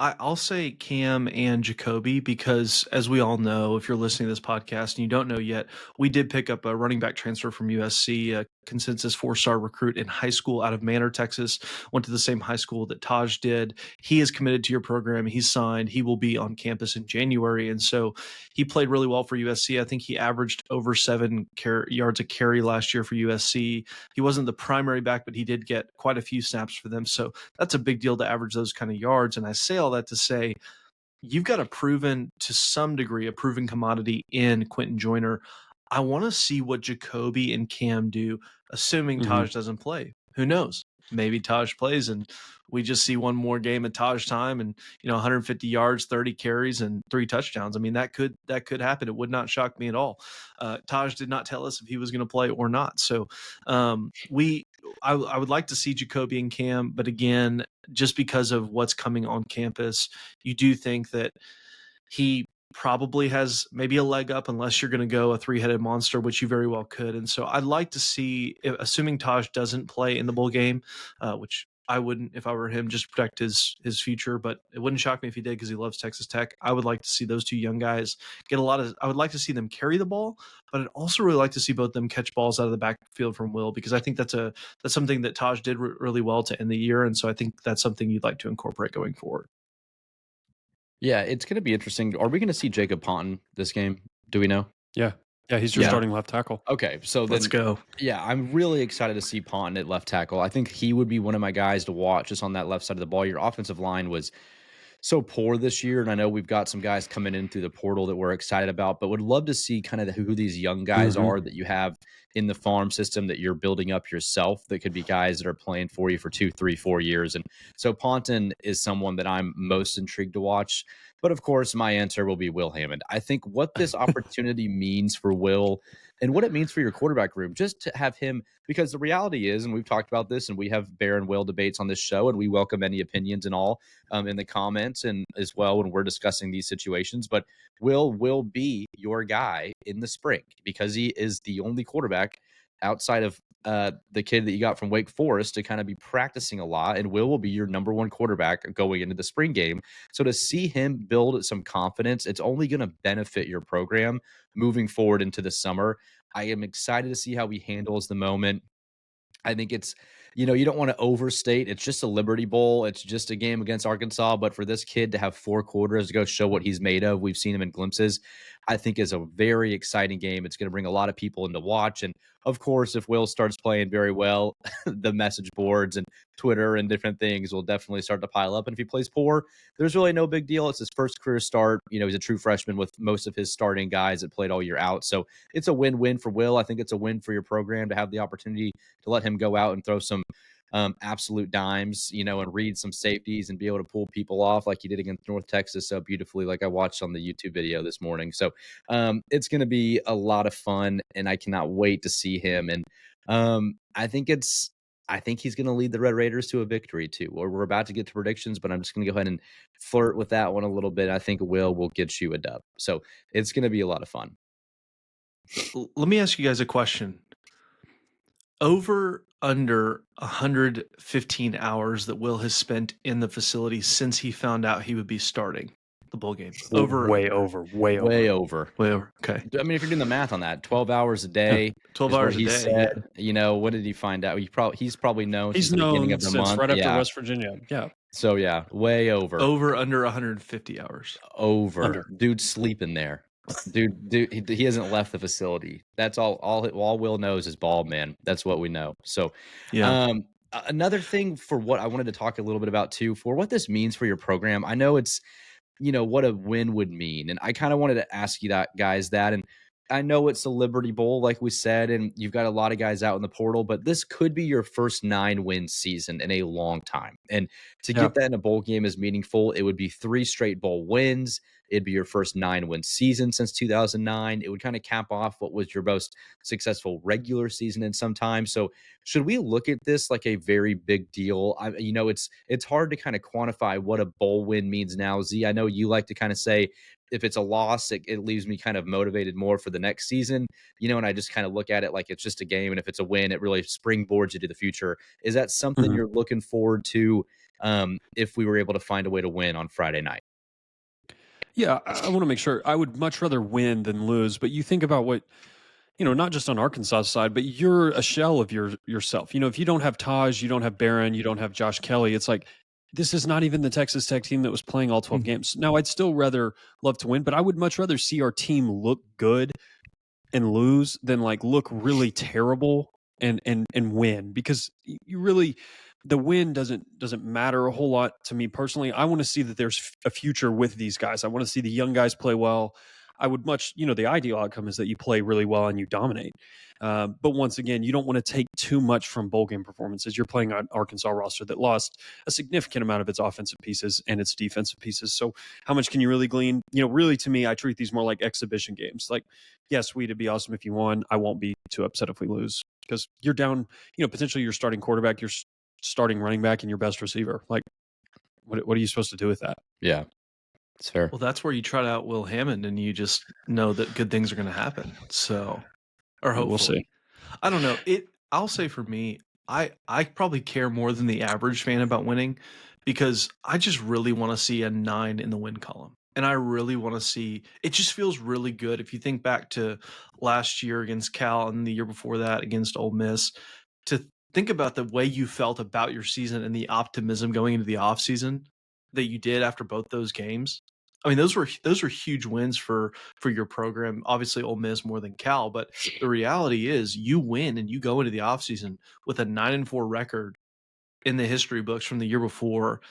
I'll say Cam and Jacoby because, as we all know, if you're listening to this podcast and you don't know yet, we did pick up a running back transfer from USC, a consensus 4-star recruit in high school out of Manor, Texas, went to the same high school that Taj did. He is committed to your program. He's signed. He will be on campus in January. And so he played really well for USC. I think he averaged over 7 yards a carry last year for USC. He wasn't the primary back, but he did get quite a few snaps for them. So that's a big deal to average those kind of yards. And I say all that to say, you've got to some degree, a proven commodity in Quentin Joyner. I want to see what Jacoby and Cam do, assuming Taj doesn't play. Who knows? Maybe Taj plays and we just see one more game at Taj time and 150 yards, 30 carries, and 3 touchdowns. I mean, that could happen. It would not shock me at all. Taj did not tell us if he was going to play or not. So I would like to see Jacoby and Cam, but again, just because of what's coming on campus, you do think that he probably has maybe a leg up unless you're going to go a 3-headed monster, which you very well could. And so I'd like to see, assuming Taj doesn't play in the bowl game, which I wouldn't if I were him, just to protect his future, but it wouldn't shock me if he did because he loves Texas Tech. I would like to see those 2 young guys I would like to see them carry the ball, but I'd also really like to see both of them catch balls out of the backfield from Will, because I think that's something that Taj did really well to end the year. And so I think that's something you'd like to incorporate going forward. Yeah, it's going to be interesting. Are we going to see Jacob Ponton this game? Do we know? Yeah. Yeah, he's your starting left tackle. Okay, so let's go. Yeah, I'm really excited to see Ponton at left tackle. I think he would be one of my guys to watch just on that left side of the ball. Your offensive line was so poor this year, and I know we've got some guys coming in through the portal that we're excited about, but would love to see kind of who these young guys are that you have in the farm system that you're building up yourself. That could be guys that are playing for you for 2, 3, 4 years. And so Ponton is someone that I'm most intrigued to watch. But of course, my answer will be Will Hammond. I think what this opportunity means for Will and what it means for your quarterback room, just to have him, because the reality is, and we've talked about this, and we have Bear and Will debates on this show, and we welcome any opinions and all in the comments and as well when we're discussing these situations. But Will be your guy in the spring because he is the only quarterback outside of the kid that you got from Wake Forest to kind of be practicing a lot, and Will be your number 1 quarterback going into the spring game. So to see him build some confidence, it's only going to benefit your program moving forward into the summer. I am excited to see how he handles the moment. I think it's, you don't want to overstate. It's just a Liberty Bowl. It's just a game against Arkansas. But for this kid to have 4 quarters to go show what he's made of, we've seen him in glimpses, I think is a very exciting game. It's going to bring a lot of people in to watch. And of course, if Will starts playing very well, the message boards and Twitter and different things will definitely start to pile up. And if he plays poor, there's really no big deal. It's his first career start. He's a true freshman with most of his starting guys that played all year out. So it's a win-win for Will. I think it's a win for your program to have the opportunity to let him go out and throw some absolute dimes, and read some safeties and be able to pull people off like he did against North Texas so beautifully, like I watched on the YouTube video this morning. So it's going to be a lot of fun, and I cannot wait to see him. And I think he's going to lead the Red Raiders to a victory too. Or we're about to get to predictions, but I'm just going to go ahead and flirt with that one a little bit. I think Will get you a dub. So it's going to be a lot of fun. Let me ask you guys a question. Over under 115 hours that Will has spent in the facility since he found out he would be starting. the bowl game? Way over. Way over. Way over. Okay. I mean, if you're doing the math on that, 12 hours a Yeah. day 12 is what hours a he day. said. Yeah. What did he find out? He's probably known since He's the beginning known of the since month. right after Yeah. West Virginia. Yeah. So yeah, way over. Over under 150 hours. Over. Under. Dude's sleeping there. Dude, he hasn't left the facility. That's all Will knows is ball, man. That's what we know. So, Yeah. Another thing for what I wanted to talk a little bit about too, for what this means for your program. I know it's, what a win would mean, and I kind of wanted to ask you that, guys, that, and I know it's the Liberty Bowl, like we said, and you've got a lot of guys out in the portal, but this could be your first 9-win season in a long time. And to Yeah. get that in a bowl game is meaningful. It would be 3 straight bowl wins. It'd be your first 9-win season since 2009. It would kind of cap off what was your most successful regular season in some time. So should we look at this like a very big deal? It's hard to kind of quantify what a bowl win means now. Z, I know you like to kind of say, if it's a loss, it leaves me kind of motivated more for the next season, and I just kind of look at it like it's just a game. And if it's a win, it really springboards you to the future. Is that something you're looking forward to if we were able to find a way to win on Friday night? Yeah, I want to make sure. I would much rather win than lose. But you think about what, not just on Arkansas' side, but you're a shell of yourself. If you don't have Taj, you don't have Barron, you don't have Josh Kelly, it's like, this is not even the Texas Tech team that was playing all 12 games. Now, I'd still rather love to win, but I would much rather see our team look good and lose than look really terrible and win, because you really, the win doesn't matter a whole lot to me personally. I want to see that there's a future with these guys. I want to see the young guys play well. I would the ideal outcome is that you play really well and you dominate. But once again, you don't want to take too much from bowl game performances. You're playing an Arkansas roster that lost a significant amount of its offensive pieces and its defensive pieces. So how much can you really glean? Really, to me, I treat these more like exhibition games. Yes, it'd be awesome if you won. I won't be too upset if we lose, because you're down, potentially your starting quarterback, your starting running back, and your best receiver. What are you supposed to do with that? Yeah. It's fair. Well, that's where you trot out Will Hammond and you just know that good things are going to happen. So, or hopefully. We'll see. I don't know. I'll say for me, I probably care more than the average fan about winning, because I just really want to see a 9 in the win column. And I really want to see, it just feels really good. If you think back to last year against Cal and the year before that against Ole Miss, to think about the way you felt about your season and the optimism going into the offseason that you did after both those games. I mean, those were huge wins for your program. Obviously, Ole Miss more than Cal, but the reality is you win and you go into the offseason with a 9-4 record in the history books from the year before.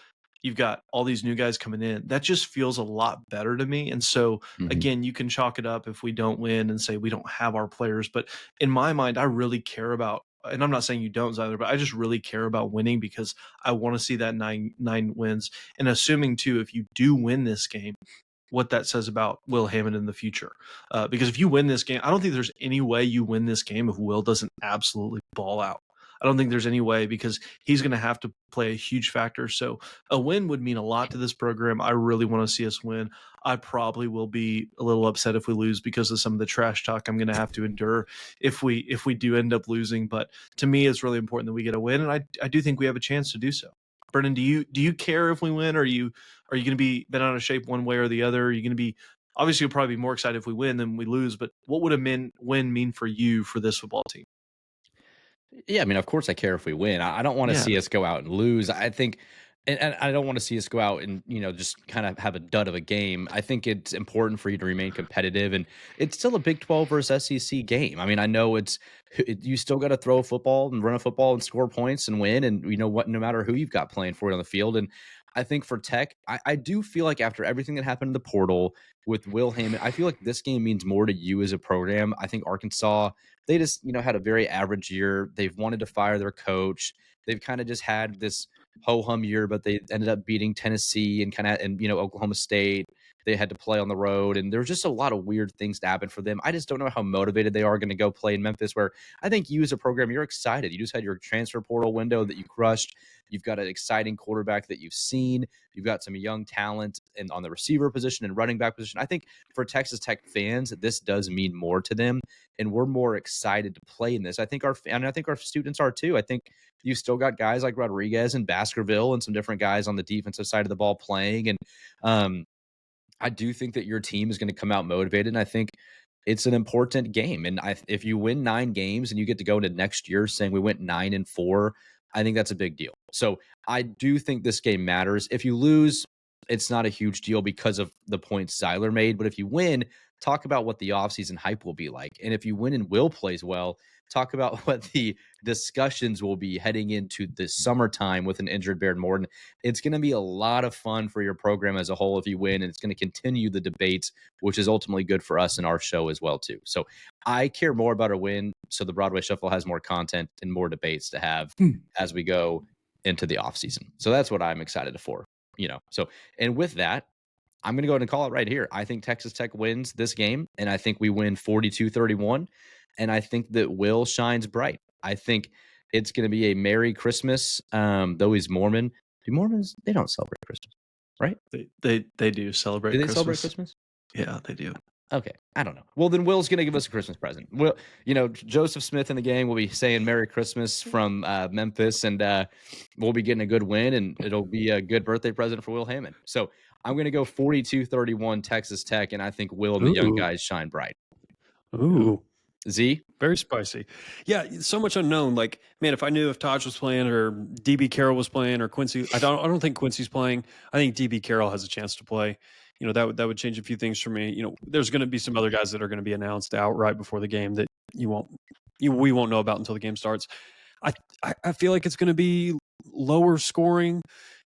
You've got all these new guys coming in. That just feels a lot better to me. And so, again, you can chalk it up if we don't win and say we don't have our players. But in my mind, I really care about, and I'm not saying you don't, Zyler, but I just really care about winning, because I want to see that nine wins. And assuming, too, if you do win this game, what that says about Will Hammond in the future. Because if you win this game, I don't think there's any way you win this game if Will doesn't absolutely ball out. I don't think there's any way, because he's going to have to play a huge factor. So a win would mean a lot to this program. I really want to see us win. I probably will be a little upset if we lose because of some of the trash talk I'm going to have to endure if we do end up losing. But to me, it's really important that we get a win, and I do think we have a chance to do so. Brennan, do you care if we win? Or are you going to be bent out of shape one way or the other? Are you going to be, obviously you'll probably be more excited if we win than we lose, but what would a win mean for you for this football team? Yeah, I mean, of course I care if we win. I don't want to see us go out and lose. I think, and I don't want to see us go out and, just kind of have a dud of a game. I think it's important for you to remain competitive, and it's still a Big 12 versus SEC game. I mean, I know you still got to throw a football and run a football and score points and win, and no matter who you've got playing for you on the field. And I think for Tech, I do feel like after everything that happened in the portal with Will Hammond, I feel like this game means more to you as a program. I think Arkansas, they just, had a very average year. They've wanted to fire their coach. They've kind of just had this ho-hum year, but they ended up beating Tennessee and Oklahoma State. They had to play on the road, and there's just a lot of weird things to happen for them. I just don't know how motivated they are going to go play in Memphis, where I think you as a program, you're excited. You just had your transfer portal window that you crushed. You've got an exciting quarterback that you've seen. You've got some young talent on the receiver position and running back position. I think for Texas Tech fans, this does mean more to them, and we're more excited to play in this. I think our students are too. I think you still got guys like Rodriguez and Baskerville and some different guys on the defensive side of the ball playing, and I do think that your team is going to come out motivated. And I think it's an important game. And if you win 9 games and you get to go into next year saying we went 9-4, I think that's a big deal. So I do think this game matters. If you lose, it's not a huge deal because of the points Zyler made. But if you win, talk about what the offseason hype will be like. And if you win and Will plays well, talk about what the discussions will be heading into the summertime with an injured Baird Morton. It's going to be a lot of fun for your program as a whole if you win, and it's going to continue the debates, which is ultimately good for us and our show as well too. So I care more about a win, so the Broadway Shuffle has more content and more debates to have as we go into the offseason. So that's what I'm excited for, So, and with that, I'm going to go ahead and call it right here. I think Texas Tech wins this game, and I think we win 42-31. And I think that Will shines bright. I think it's going to be a Merry Christmas. Though he's Mormon. Do Mormons, they don't celebrate Christmas, right? They do celebrate Do they Christmas. celebrate Christmas? Yeah, they do. Okay, I don't know. Well, then Will's going to give us a Christmas present. Will, Joseph Smith in the game will be saying Merry Christmas from Memphis, and we'll be getting a good win, and it'll be a good birthday present for Will Hammond. So I'm going to go 42-31 Texas Tech, and I think Will and the young guys shine bright. Ooh. Z? Very spicy. Yeah, so much unknown. Like, man, if I knew if Taj was playing or DB Carroll was playing or Quincy, I don't think Quincy's playing. I think DB Carroll has a chance to play. That would change a few things for me. There's going to be some other guys that are going to be announced outright before the game that we won't know about until the game starts. I feel like it's going to be lower scoring.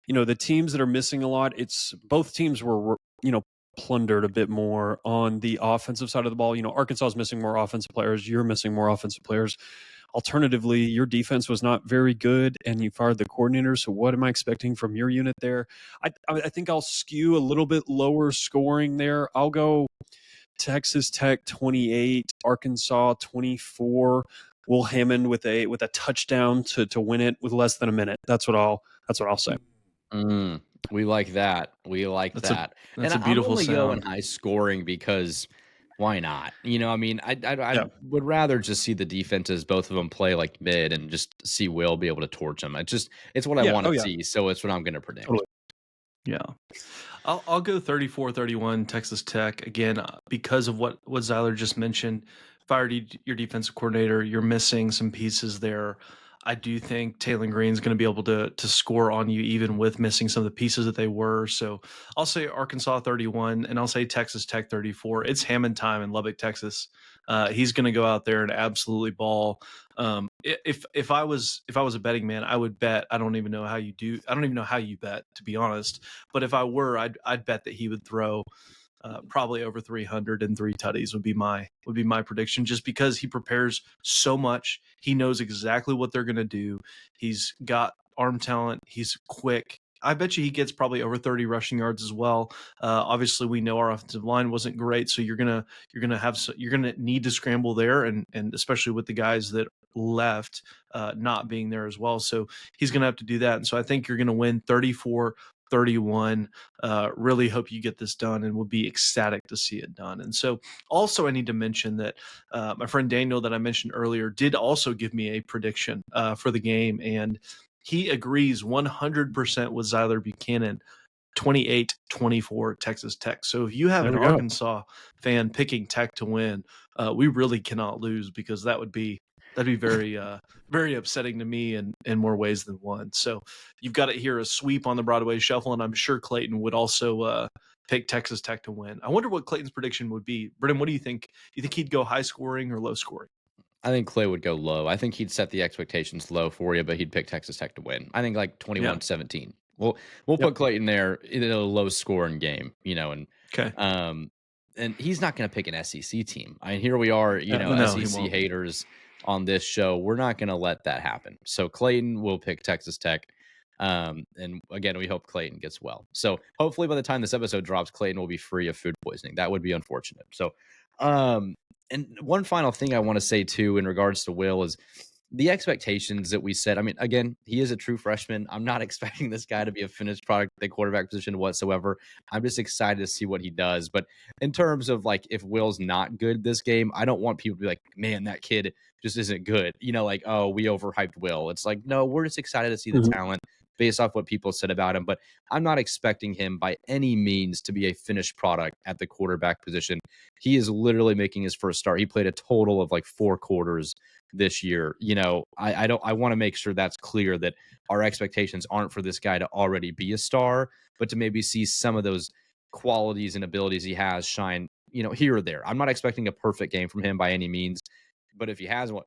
The teams that are missing a lot, both teams were plundered a bit more on the offensive side of the ball. Arkansas is missing more offensive players. You're missing more offensive players. Alternatively, your defense was not very good, and you fired the coordinator. So what am I expecting from your unit there? I think I'll skew a little bit lower scoring there. I'll go Texas Tech 28, Arkansas 24. Will Hammond with a touchdown to win it with less than a minute. That's what I'll say. We like that. That's that. That's and a beautiful I'm only sound. going high scoring because why not? I would rather just see the defenses, both of them play like mid, and just see Will be able to torch them. It's what I want to see. So it's what I'm going to predict. Totally. Yeah. I'll go 34-31 Texas Tech again because of what Zyler just mentioned. Fired your defensive coordinator. You're missing some pieces there. I do think Taylor Green's going to be able to score on you even with missing some of the pieces that they were. So I'll say Arkansas 31 and I'll say Texas Tech 34. It's Hammond time in Lubbock, Texas. He's going to go out there and absolutely ball. If I was a betting man, I would bet. I don't even know how you do. I don't even know how you bet, to be honest. But if I were, I'd bet that he would throw probably over 300 and 3 tutties would be my prediction, just because he prepares so much. He knows exactly what they're going to do. He's got arm talent. He's quick. I bet you he gets probably over 30 rushing yards as well. Obviously, we know our offensive line wasn't great, so you're gonna need to scramble there, and especially with the guys that left not being there as well. So he's gonna have to do that, and so I think you're gonna win 34-31. Really hope you get this done, and we'll be ecstatic to see it done. And so also I need to mention that my friend Daniel that I mentioned earlier did also give me a prediction for the game, and he agrees 100% with Zyler Buchanan, 28-24 Texas Tech. So if you have an Arkansas fan picking Tech to win, we really cannot lose, because that'd be very very upsetting to me in more ways than one. So you've got it here, a sweep on the Broadway Shuffle, and I'm sure Clayton would also pick Texas Tech to win. I wonder what Clayton's prediction would be. Brennan, what do you think? Do you think he'd go high scoring or low scoring? I think Clay would go low. I think he'd set the expectations low for you, but he'd pick Texas Tech to win. I think like 21-17. We'll put Clayton there in a low scoring game, and okay. And he's not going to pick an SEC team. I mean, here we are, SEC haters on this show. We're not going to let that happen. So Clayton will pick Texas Tech. And again, we hope Clayton gets well. So hopefully by the time this episode drops, Clayton will be free of food poisoning. That would be unfortunate. So, and one final thing I want to say too, in regards to Will, is the expectations that we set. I mean, again, he is a true freshman. I'm not expecting this guy to be a finished product at the quarterback position whatsoever. I'm just excited to see what he does. But in terms of like, if Will's not good this game, I don't want people to be like, man, that kid just isn't good. Oh, we overhyped Will. It's like, no, we're just excited to see the talent. based off what people said about him. But I'm not expecting him by any means to be a finished product at the quarterback position. He is literally making his first start. He played a total of like 4 quarters this year. I want to make sure that's clear, that our expectations aren't for this guy to already be a star, but to maybe see some of those qualities and abilities he has shine, here or there. I'm not expecting a perfect game from him by any means, but if he has one,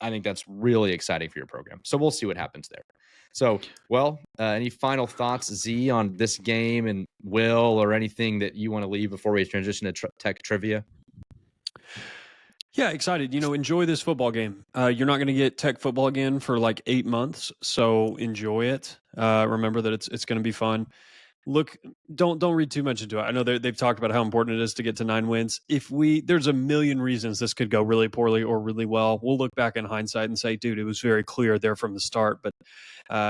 I think that's really exciting for your program. So we'll see what happens there. So, any final thoughts, Z, on this game, and Will, or anything that you want to leave before we transition to tech trivia? Yeah, excited. Enjoy this football game. You're not going to get tech football again for like 8 months, so enjoy it. Remember that it's going to be fun. Look, don't read too much into it. I know they've talked about how important it is to get to 9 wins. There's a million reasons this could go really poorly or really well. We'll look back in hindsight and say, dude, it was very clear there from the start. But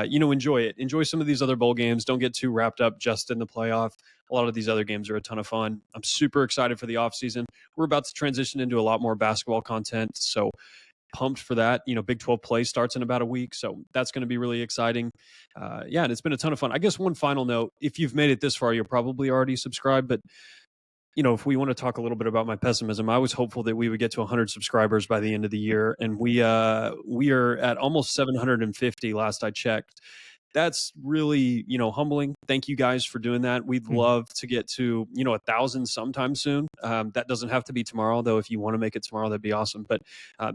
enjoy it. Enjoy some of these other bowl games. Don't get too wrapped up just in the playoff. A lot of these other games are a ton of fun. I'm super excited for the offseason. We're about to transition into a lot more basketball content, so pumped for that. Big 12 play starts in about a week, so that's going to be really exciting. And it's been a ton of fun. I guess one final note: if you've made it this far, you're probably already subscribed, but if we want to talk a little bit about my pessimism, I was hopeful that we would get to 100 subscribers by the end of the year, and we are at almost 750 last I checked. That's really, humbling. Thank you guys for doing that. We'd love to get to, 1,000 sometime soon. That doesn't have to be tomorrow, though. If you want to make it tomorrow, that'd be awesome. But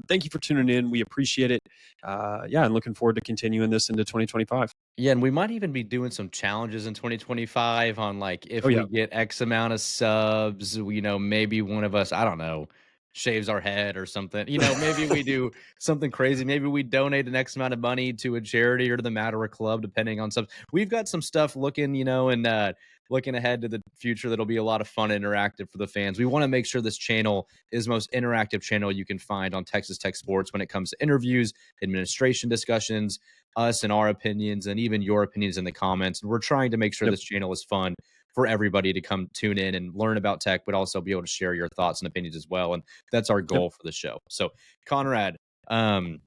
thank you for tuning in. We appreciate it. And looking forward to continuing this into 2025. Yeah, and we might even be doing some challenges in 2025 on, like, if we get X amount of subs, maybe one of us, I don't know, shaves our head or something. Maybe we do something crazy. Maybe we donate an X amount of money to a charity or to the Matterer Club, depending on subs. We've got some stuff looking, and looking ahead to the future that'll be a lot of fun and interactive for the fans. We want to make sure this channel is the most interactive channel you can find on Texas Tech Sports when it comes to interviews, administration discussions, us and our opinions, and even your opinions in the comments. And we're trying to make sure this channel is fun for everybody to come tune in and learn about tech, but also be able to share your thoughts and opinions as well. And that's our goal for the show. So, Conrad, one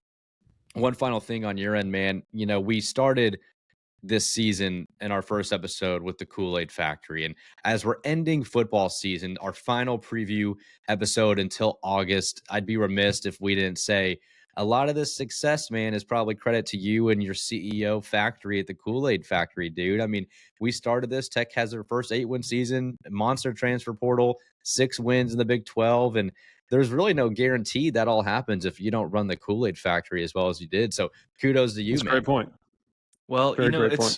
final thing on your end, man. We started this season in our first episode with the Kool-Aid Factory. And as we're ending football season, our final preview episode until August, I'd be remiss if we didn't say a lot of this success, man, is probably credit to you and your CEO Factory at the Kool-Aid Factory, dude. I mean, we started this. Tech has their first 8-win season, monster transfer portal, 6 wins in the Big 12. And there's really no guarantee that all happens if you don't run the Kool-Aid Factory as well as you did. So kudos to you, That's man. a great point. Well,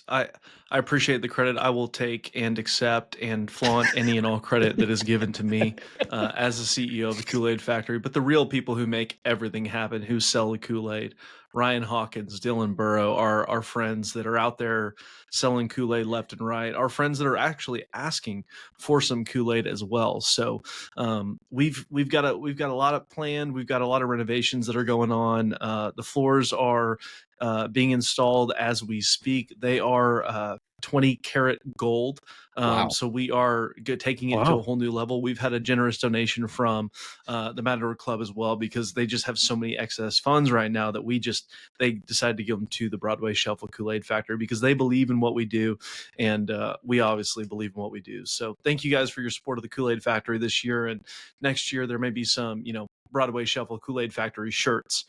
I appreciate the credit. I will take and accept and flaunt any and all credit that is given to me as the CEO of the Kool-Aid Factory. But the real people who make everything happen, who sell the Kool-Aid, Ryan Hawkins, Dylan Burrow, our friends that are out there selling Kool-Aid left and right, our friends that are actually asking for some Kool-Aid as well. So we've got a lot of planned. We've got a lot of renovations that are going on. The floors are being installed as we speak. They are 20 karat gold. Wow. So we are taking it to a whole new level. We've had a generous donation from the Matador Club as well, because they just have so many excess funds right now that they decided to give them to the Broadway Shuffle Kool-Aid Factory because they believe in what we do. And we obviously believe in what we do. So thank you guys for your support of the Kool-Aid Factory this year. And next year, there may be some, Broadway Shuffle Kool-Aid Factory shirts,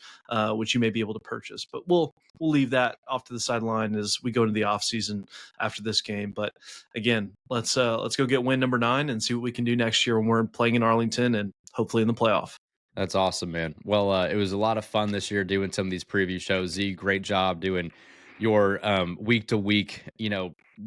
which you may be able to purchase. But we'll leave that off to the sideline as we go into the off season after this game. But again, let's go get win number 9 and see what we can do next year when we're playing in Arlington and hopefully in the playoff. That's awesome, man. Well, it was a lot of fun this year doing some of these preview shows. Z, great job doing your week to week,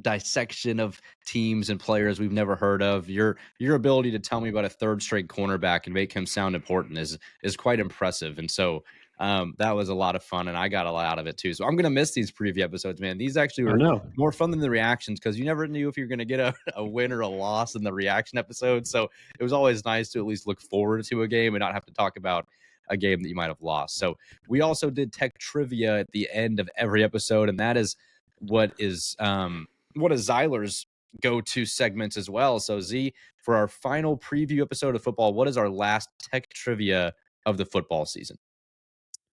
dissection of teams and players we've never heard of. Your ability to tell me about a third string cornerback and make him sound important is quite impressive. And so that was a lot of fun, and I got a lot out of it too. So I'm gonna miss these preview episodes, man. These actually were more fun than the reactions, because you never knew if you're gonna get a win or a loss in the reaction episode. So it was always nice to at least look forward to a game and not have to talk about a game that you might have lost. So we also did tech trivia at the end of every episode, and that is what is Zyler's go-to segments as well. So Z, for our final preview episode of football, what is our last tech trivia of the football season?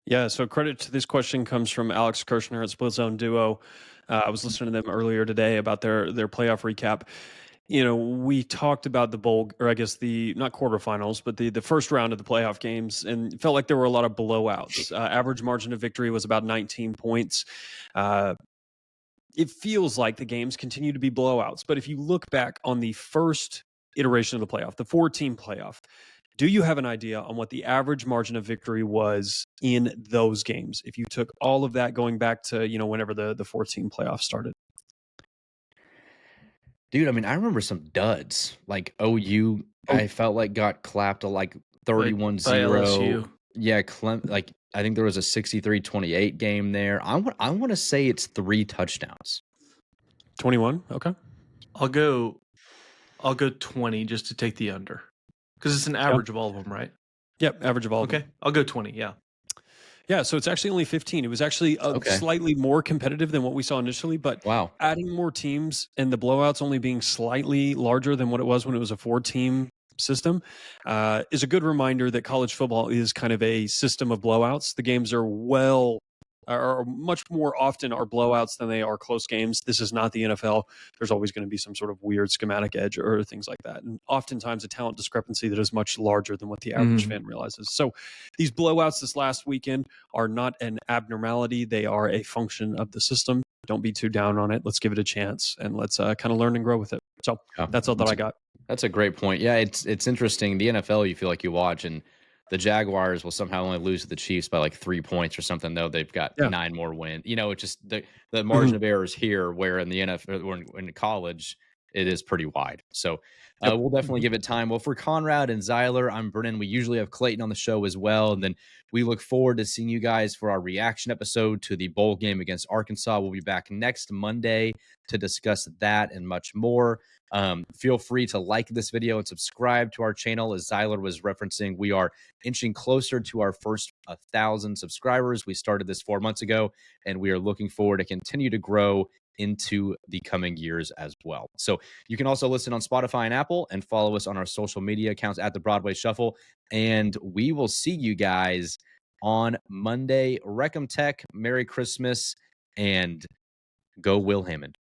Yeah, so credit to this question comes from Alex Kirshner at Split Zone Duo. I was listening to them earlier today about their playoff recap. You know, we talked about the bowl, or I guess the not quarterfinals, but the first round of the playoff games, and it felt like there were a lot of blowouts. Average margin of victory was about 19 points. It feels like the games continue to be blowouts, but if you look back on the first iteration of the playoff, the 4-team playoff, do you have an idea on what the average margin of victory was in those games? If you took all of that going back to, you know, whenever the 4-team playoff started. Dude, I mean, I remember some duds. Like OU, I felt like got clapped to like by 31-0. LSU. Yeah, like I think there was a 63-28 game there. I want to say it's 3 touchdowns. 21. Okay. I'll go 20 just to take the under. Because it's an average of all of them, right? Yep, average of all of them. Okay, I'll go 20, yeah. Yeah, so it's actually only 15. It was actually slightly more competitive than what we saw initially, but Wow. adding more teams and the blowouts only being slightly larger than what it was when it was a 4-team system is a good reminder that college football is kind of a system of blowouts. The games are much more often are blowouts than they are close games. This is not the NFL. There's always going to be some sort of weird schematic edge or things like that. And oftentimes a talent discrepancy that is much larger than what the average fan realizes. So these blowouts this last weekend are not an abnormality. They are a function of the system. Don't be too down on it. Let's give it a chance and let's kind of learn and grow with it. So that's all that I got. That's a great point. Yeah, it's interesting. The NFL, you feel like you watch, and the Jaguars will somehow only lose to the Chiefs by like 3 points or something, though they've got 9 more wins. You know, it's just the margin of error is here, where in the NFL or in college, it is pretty wide. So we'll definitely give it time. Well, for Conrad and Zyler, I'm Brennan. We usually have Clayton on the show as well. And then we look forward to seeing you guys for our reaction episode to the bowl game against Arkansas. We'll be back next Monday to discuss that and much more. Feel free to like this video and subscribe to our channel. As Zyler was referencing, we are inching closer to our first 1,000 subscribers. We started this 4 months ago, and we are looking forward to continue to grow into the coming years as well. So you can also listen on Spotify and Apple and follow us on our social media accounts at the Broadway Shuffle. And we will see you guys on Monday. Recom Tech, Merry Christmas, and go Will Hammond.